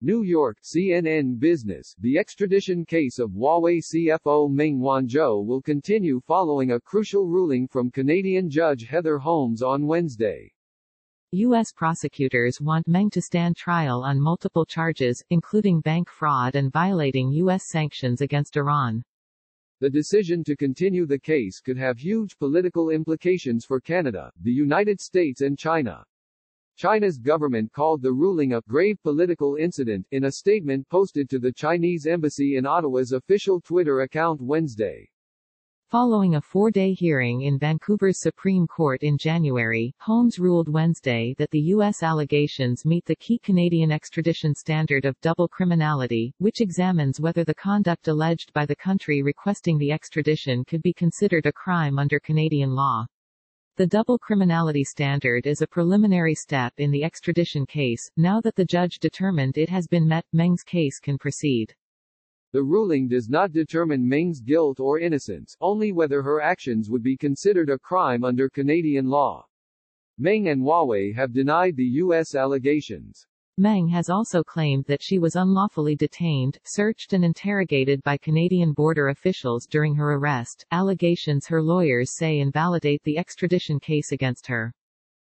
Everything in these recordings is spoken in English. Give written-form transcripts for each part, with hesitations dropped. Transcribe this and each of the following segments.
New York, CNN Business. The extradition case of Huawei CFO Meng Wanzhou will continue following a crucial ruling from Canadian Judge Heather Holmes on Wednesday. U.S. prosecutors want Meng to stand trial on multiple charges, including bank fraud and violating U.S. sanctions against Iran. The decision to continue the case could have huge political implications for Canada, the United States and China. China's government called the ruling a grave political incident in a statement posted to the Chinese embassy in Ottawa's official Twitter account Wednesday. Following a 4-day hearing in Vancouver's Supreme Court in January, Holmes ruled Wednesday that the U.S. allegations meet the key Canadian extradition standard of double criminality, which examines whether the conduct alleged by the country requesting the extradition could be considered a crime under Canadian law. The double criminality standard is a preliminary step in the extradition case. Now that the judge determined it has been met, Meng's case can proceed. The ruling does not determine Meng's guilt or innocence, only whether her actions would be considered a crime under Canadian law. Meng and Huawei have denied the U.S. allegations. Meng has also claimed that she was unlawfully detained, searched and interrogated by Canadian border officials during her arrest, allegations her lawyers say invalidate the extradition case against her.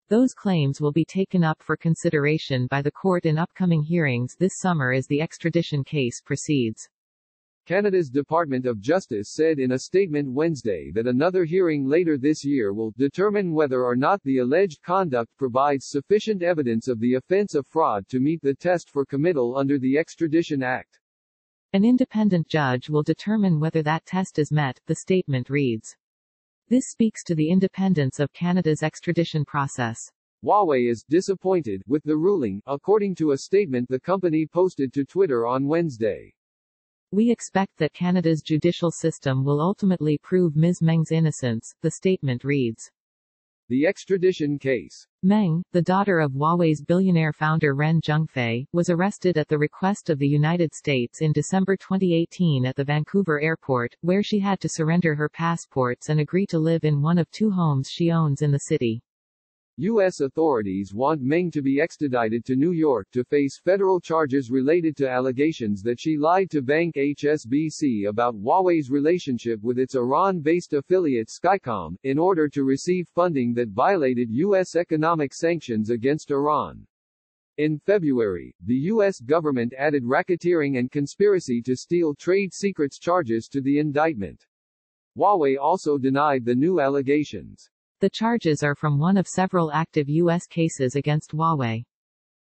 Those claims will be taken up for consideration by the court in upcoming hearings this summer as the extradition case proceeds. Canada's Department of Justice said in a statement Wednesday that another hearing later this year will determine whether or not the alleged conduct provides sufficient evidence of the offense of fraud to meet the test for committal under the Extradition Act. An independent judge will determine whether that test is met, the statement reads. This speaks to the independence of Canada's extradition process. Huawei is disappointed with the ruling, according to a statement the company posted to Twitter on Wednesday. We expect that Canada's judicial system will ultimately prove Ms. Meng's innocence, the statement reads. The extradition case. Meng, the daughter of Huawei's billionaire founder Ren Zhengfei, was arrested at the request of the United States in December 2018 at the Vancouver airport, where she had to surrender her passports and agree to live in one of 2 homes she owns in the city. U.S. authorities want Meng to be extradited to New York to face federal charges related to allegations that she lied to bank HSBC about Huawei's relationship with its Iran-based affiliate Skycom, in order to receive funding that violated U.S. economic sanctions against Iran. In February, the U.S. government added racketeering and conspiracy to steal trade secrets charges to the indictment. Huawei also denied the new allegations. The charges are from one of several active U.S. cases against Huawei.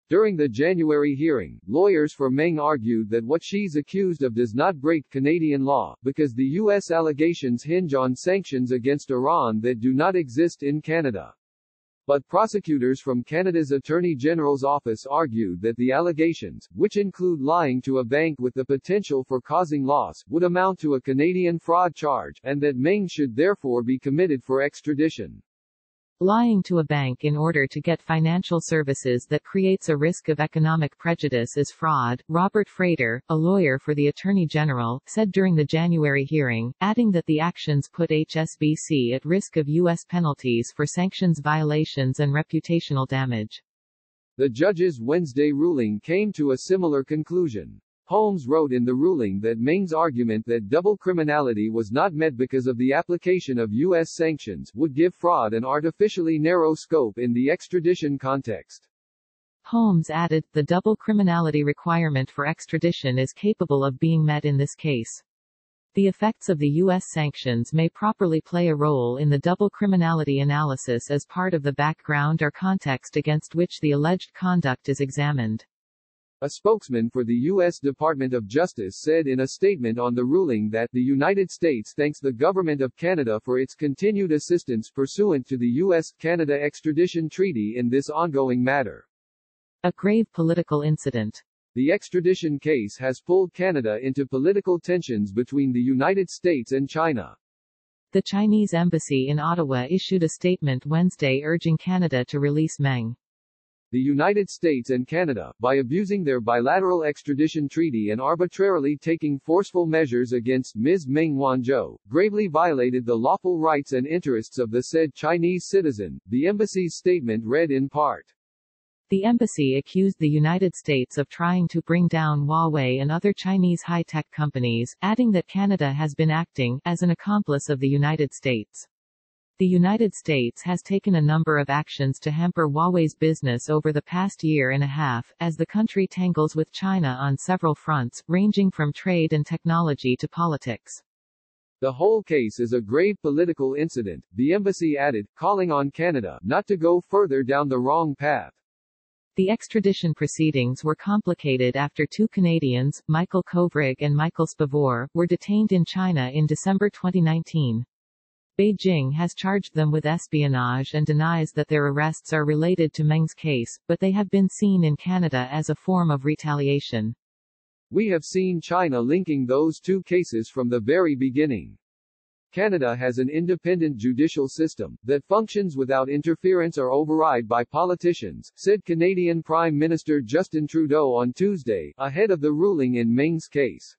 During the January hearing, lawyers for Meng argued that what she's accused of does not break Canadian law, because the U.S. allegations hinge on sanctions against Iran that do not exist in Canada. But prosecutors from Canada's Attorney General's office argued that the allegations, which include lying to a bank with the potential for causing loss, would amount to a Canadian fraud charge, and that Meng should therefore be committed for extradition. Lying to a bank in order to get financial services that creates a risk of economic prejudice is fraud, Robert Frater, a lawyer for the Attorney General, said during the January hearing, adding that the actions put HSBC at risk of U.S. penalties for sanctions violations and reputational damage. The judge's Wednesday ruling came to a similar conclusion. Holmes wrote in the ruling that Meng's argument that double criminality was not met because of the application of U.S. sanctions would give fraud an artificially narrow scope in the extradition context. Holmes added, the double criminality requirement for extradition is capable of being met in this case. The effects of the U.S. sanctions may properly play a role in the double criminality analysis as part of the background or context against which the alleged conduct is examined. A spokesman for the U.S. Department of Justice said in a statement on the ruling that the United States thanks the Government of Canada for its continued assistance pursuant to the U.S.-Canada extradition treaty in this ongoing matter. A grave political incident. The extradition case has pulled Canada into political tensions between the United States and China. The Chinese embassy in Ottawa issued a statement Wednesday urging Canada to release Meng. The United States and Canada, by abusing their bilateral extradition treaty and arbitrarily taking forceful measures against Ms. Meng Wanzhou, gravely violated the lawful rights and interests of the said Chinese citizen, the embassy's statement read in part. The embassy accused the United States of trying to bring down Huawei and other Chinese high-tech companies, adding that Canada has been acting as an accomplice of the United States. The United States has taken a number of actions to hamper Huawei's business over the past year and a half, as the country tangles with China on several fronts, ranging from trade and technology to politics. The whole case is a grave political incident, the embassy added, calling on Canada not to go further down the wrong path. The extradition proceedings were complicated after two Canadians, Michael Kovrig and Michael Spavor, were detained in China in December 2019. Beijing has charged them with espionage and denies that their arrests are related to Meng's case, but they have been seen in Canada as a form of retaliation. We have seen China linking those two cases from the very beginning. Canada has an independent judicial system that functions without interference or override by politicians, said Canadian Prime Minister Justin Trudeau on Tuesday, ahead of the ruling in Meng's case.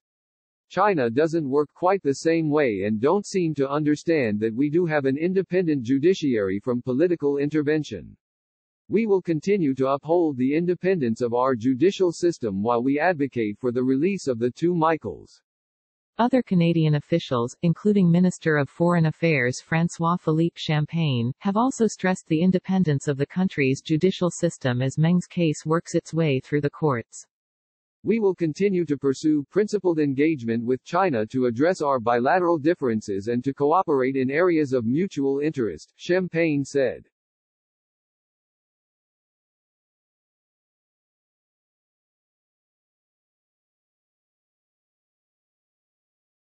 China doesn't work quite the same way and don't seem to understand that we do have an independent judiciary from political intervention. We will continue to uphold the independence of our judicial system while we advocate for the release of the two Michaels. Other Canadian officials, including Minister of Foreign Affairs François-Philippe Champagne, have also stressed the independence of the country's judicial system as Meng's case works its way through the courts. We will continue to pursue principled engagement with China to address our bilateral differences and to cooperate in areas of mutual interest, Champagne said.